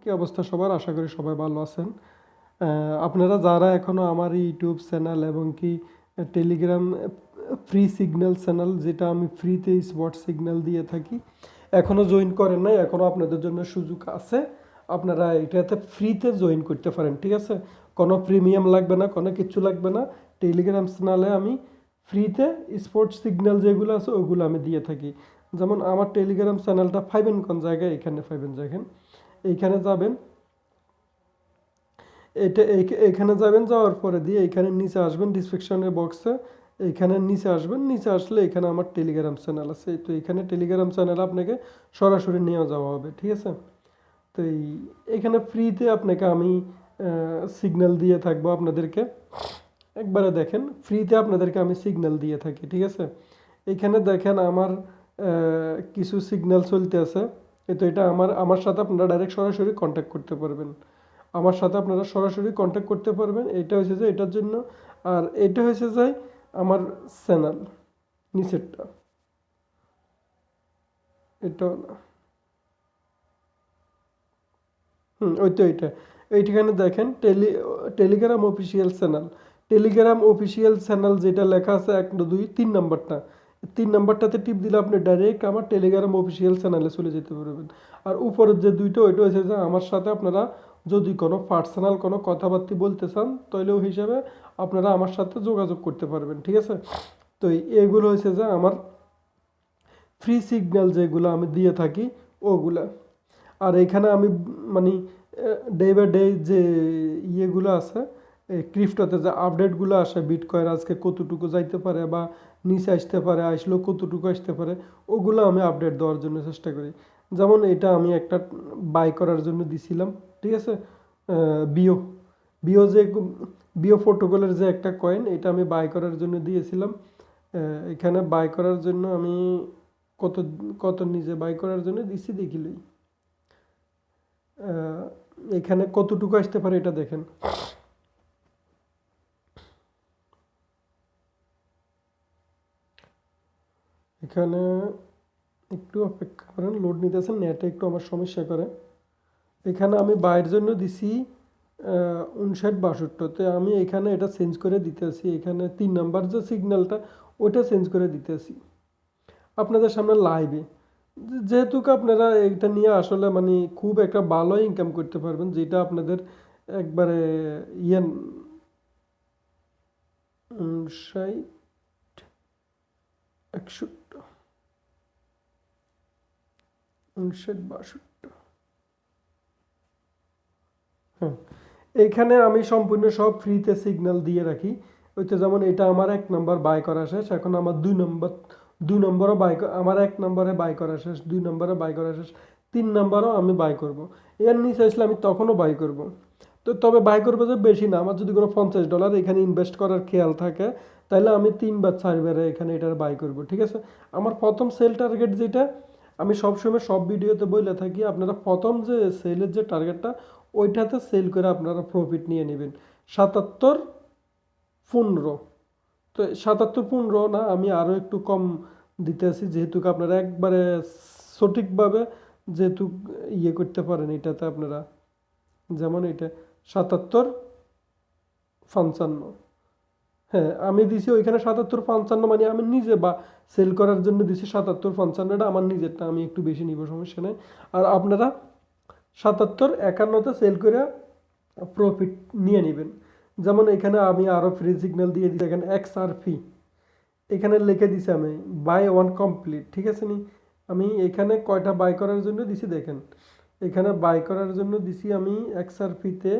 কি অবস্থা সবার? আশা করি সবাই ভালো আছেন। আপনারা যারা এখনও আমার ইউটিউব চ্যানেল এবং কি টেলিগ্রাম ফ্রি সিগন্যাল চ্যানেল, যেটা আমি ফ্রিতে স্পট সিগন্যাল দিয়ে থাকি, এখনও জয়েন করেন নাই, এখনও আপনাদের জন্য সুযোগ আছে। আপনারা এটাতে ফ্রিতে জয়েন করতে পারেন, ঠিক আছে? কোনো প্রিমিয়াম লাগবে না, কোনো কিচ্ছু লাগবে না। টেলিগ্রাম চ্যানেলে আমি ফ্রিতে স্পট সিগন্যাল যেগুলো আছে ওগুলো আমি দিয়ে থাকি। যেমন আমার টেলিগ্রাম চ্যানেলটা পাইবেন কোন জায়গায়? এখানে পাইবেন, দেখেন এইখানে যাবেন। এইখানে যাবেন, যাওয়ার পরে দিয়ে এইখানে নিচে আসবেন ডিসক্রিপশনের বক্সে, এইখানে নিচে আসবেন। নিচে আসলে এখানে আমার টেলিগ্রাম চ্যানেল আছে, তো এখানে টেলিগ্রাম চ্যানেল আপনাকে সরাসরি নিয়ে যাওয়া হবে, ঠিক আছে? তো এইখানে ফ্রিতে আপনাকে আমি সিগন্যাল দিয়ে থাকবো আপনাদেরকে। একবারে দেখেন, ফ্রিতে আপনাদেরকে আমি সিগন্যাল দিয়ে থাকি, ঠিক আছে? এইখানে দেখেন আমার কিছু সিগন্যাল চলতে আছে। তো এটা আমার সাথে আপনারা ডাইরেক্ট সরাসরি কন্ট্যাক্ট করতে পারবেন। আমার সাথে আপনারা সরাসরি কন্ট্যাক্ট করতে পারবেন। এটা হয়েছে যে এটার জন্য। আর এটা হয়েছে যে আমার চ্যানেল নিচেরটা, এটা না, ওই তো এইখানে দেখেন Telegram official channel. Telegram official channel যেটা লেখা আছে 1 2 3 নাম্বারটা, 3 নাম্বারটাতে টিপ দিলে আপনি ডাইরেক্ট আমার টেলিগ্রাম অফিসিয়াল চ্যানেলে চলে যেতে পারবেন। আর উপরের যে দুইটা, ওইটা হচ্ছে যে আমার সাথে আপনারা যদি কোনো পার্সোনাল কোনো কথাবার্তা বলতে চান, তাহলে ওই হিসাবে আপনারা আমার সাথে যোগাযোগ করতে পারবেন, ঠিক আছে? তো এইগুলো হচ্ছে যে আমার ফ্রি সিগন্যাল যেগুলো আমি দিয়ে থাকি ওগুলা। আর এখানে আমি মানে ডে বাই ডে যে ইয়েগুলো আছে, এই ক্রিপ্টোতে যে আপডেটগুলো আসে, বিটকয়েন আজকে কতটুকু যাইতে পারে বা নিচে আসতে পারে, আসলেও কতটুকু আসতে পারে, ওগুলো আমি আপডেট দেওয়ার জন্য চেষ্টা করি। যেমন এটা আমি একটা বাই করার জন্য দিছিলাম, ঠিক আছে? বিও বিও যে বিও প্রোটোকলের যে একটা কয়েন, এটা আমি বাই করার জন্য দিয়েছিলাম। এখানে বাই করার জন্য আমি কত কত নিজে বাই করার জন্য দিছি দেখিলেই এখানে কতটুকু আসতে পারে এটা দেখেন। এখানে একটু অপেক্ষা করেন, লোড নিতেছেন, নেটে একটু আমার সমস্যা করে। এখানে আমি বাইরের জন্য দিছি 59-62, আমি এখানে এটা চেঞ্জ করে দিতেছি। এখানে 3 নাম্বার যে সিগন্যালটা, ওইটা চেঞ্জ করে দিতেছি আপনাদের সামনে লাইভে। যেহেতু আপনারা এটা নিয়ে আসলে মানে খুব একটা ভালো ইনকাম করতে পারবেন, যেটা আপনাদের একবারে ইয়ে 60 61 62। হ্যাঁ, এইখানে আমি সম্পূর্ণ সব ফ্রিতে সিগন্যাল দিয়ে রাখি। ওইটা যেমন এটা আমার 1 নম্বর বাই করা শেষ, এখন আমার 2 নম্বরও আমার 1 নম্বরে বাই করা শেষ, 2 নম্বরে বাই করা শেষ, 3 নম্বরও আমি বাই করব। এর নিচে আসলে আমি তখনও বাই করব। তো তবে বাই করবো যে বেশি না, আমার যদি কোনো $50 এখানে ইনভেস্ট করার খেয়াল থাকে, তাহলে আমি 3 বা 4 বারে এখানে এটার বাই করব, ঠিক আছে? আমার প্রথম সেল টার্গেট যেটা, আমি সবসময় সব ভিডিওতে বলে থাকি, আপনারা প্রথম যে সেলের যে টার্গেটটা, ওইটাতে সেল করে আপনারা প্রফিট নিয়ে নেবেন 77-15। তো 77-15 না, আমি আরও একটু কম দিতেছি, যেহেতু আপনারা একবারে সঠিকভাবে যেহেতু ইয়ে করতে পারেন এটাতে আপনারা। যেমন এটা 77-55। হ্যাঁ, আমি দিছি ওইখানে 77-55, মানে আমি নিজে বা সেল করার জন্য দিছি 77-55, আমার নিজেরটা আমি একটু বেশি নিব, সমস্যা নেই। আর আপনারা 77-51-তে সেল করে প্রফিট নিয়ে নেবেন। যেমন এখানে আমি আরও ফ্রি সিগন্যাল দিয়ে দিই, এখানে XRP এখানে লিখে দিছি আমি বাই ওয়ান কমপ্লিট, ঠিক আছে নি? আমি এখানে কয়টা বাই করার জন্য দিছি দেখেন। এখানে বাই করার জন্য দিছি আমি XRP-তে,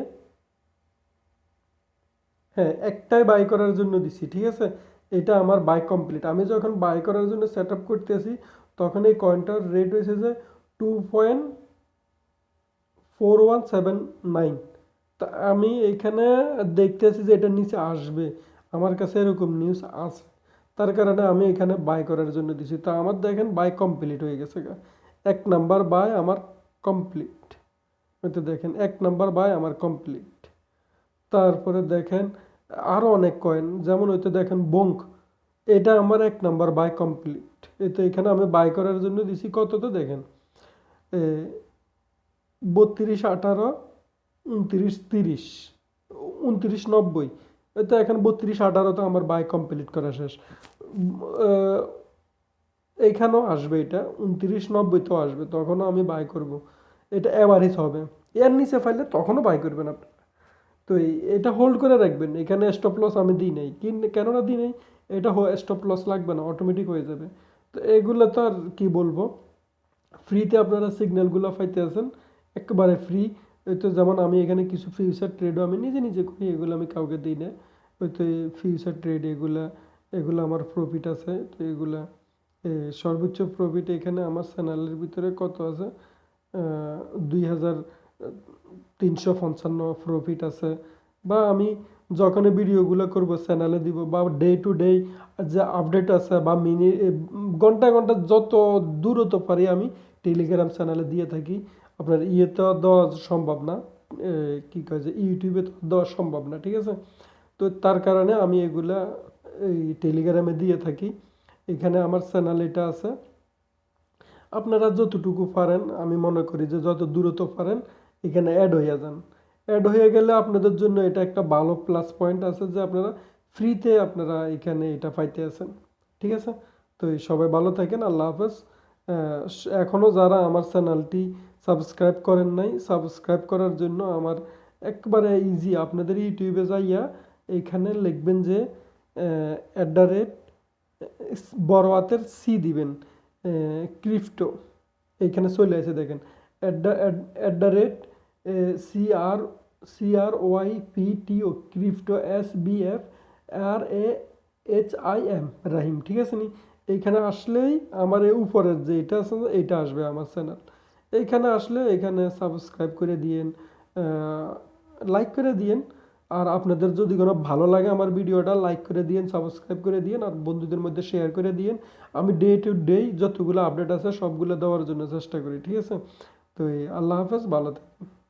হ্যাঁ, একটাই বাই করার জন্য দিছি, ঠিক আছে? এটা আমার বাই কমপ্লিট। আমি যখন বাই করার জন্য সেট আপ করতেছি, তখন এই কয়েনটার রেট হয়েছে যে 2.4179। তা আমি এখানে দেখতেছি যে এটা নিচে আসবে, আমার কাছে এরকম নিউজ আছে, তার কারণে আমি এখানে বাই করার জন্য দিছি। তো আমার দেখেন বাই কমপ্লিট হয়ে গেছে গা। 1 নাম্বার বাই আমার কমপ্লিট। তো দেখেন 1 নাম্বার বাই আমার কমপ্লিট। তারপরে দেখেন আরও অনেক কয়েন, যেমন ওইতে দেখেন বঙ্ক, এটা আমার 1 নাম্বার বাই কমপ্লিট। এই তো এখানে আমি বাই করার জন্য দিছি কত, তো দেখেন 32 18 29 30 29 90, তো এখন 32 18 তো আমার বাই কমপ্লিট করা শেষ। আহ, এইখানেও আসবে, এটা 29 90 তো আসবে, তখনও আমি বাই করব। এটা এভারেজ হবে, এর নিচে ফাইলে তখনও বাই করবেন আপনি। তো এটা হোল্ড করে রাখবেন, এখানে স্টপ লস আমি দিই নাই, কেননা দিই নাই, এটা স্টপ লস লাগবে না, অটোমেটিক হয়ে যাবে। তো এগুলো তো আর কি বলবো, ফ্রিতে আপনারা সিগন্যালগুলো পাইতে আছেন, একেবারে ফ্রি। ওই তো যেমন আমি এখানে কিছু ফিউচার ট্রেডও আমি নিজে নিজে করি, এগুলো আমি কাউকে দিই না। ওই তো ফিউচার ট্রেড এগুলা, এগুলো আমার প্রফিট আছে, তো এগুলা সর্বোচ্চ প্রফিট এখানে আমার চ্যানেলের ভিতরে কত আছে, 2355 প্রফিট আছে। বা আমি যখন ভিডিওগুলো করব চ্যানেলে দিব, বা ডে টু ডে যে আপডেট আছে, বা ঘন্টা ঘন্টা যত দূরত্ব পারি আমি টেলিগ্রাম চ্যানেলে দিয়ে থাকি। আপনার ইয়েতে দেওয়া সম্ভব না, কি কয় যে ইউটিউবে তো দেওয়া সম্ভব না, ঠিক আছে। তো তার কারণে আমি এগুলা এই টেলিগ্রামে দিয়ে থাকি। এখানে আমার চ্যানেল এটা আছে, আপনারা যতটুকু পারেন, আমি মনে করি যে যত দূরত্ব পারেন এখানে অ্যাড হয়ে যান। অ্যাড হয়ে গেলে আপনাদের জন্য এটা একটা ভালো প্লাস পয়েন্ট আছে যে আপনারা ফ্রিতে আপনারা এখানে এটা পাইতে আছেন, ঠিক আছে। তো এই সবাই ভালো থাকেন, আল্লাহ হাফেজ। এখনও যারা আমার চ্যানেলটি সাবস্ক্রাইব করেন নাই, সাবস্ক্রাইব করার জন্য আমার একবারে ইজি, আপনাদের ইউটিউবে যাইয়া এইখানে লিখবেন যে অ্যাট দ্য রেট বড় হাতের সি দিবেন, ক্রিপ্টো, এইখানে চলে আসে দেখেন, at the rate CRYPTO crypto SBF RAHIM রাহিম, ঠিক আছে নি। এইখানে আসলেই আমার এই উপরের যে এটা আছে এইটা আসবে আমার চ্যানেল। এইখানে আসলে এখানে সাবস্ক্রাইব করে দিয়েন, লাইক করে দিয়েন। আর আপনাদের যদি কোনো ভালো লাগে আমার ভিডিওটা, লাইক করে দিয়েন, সাবস্ক্রাইব করে দিয়েন, আর বন্ধুদের মধ্যে শেয়ার করে দিয়েন। আমি ডে টু ডে যতগুলো আপডেট আছে সবগুলো দেওয়ার জন্য চেষ্টা করি, ঠিক আছে। তো এই আল্লাহ হাফেজ, ভালো থাকবেন।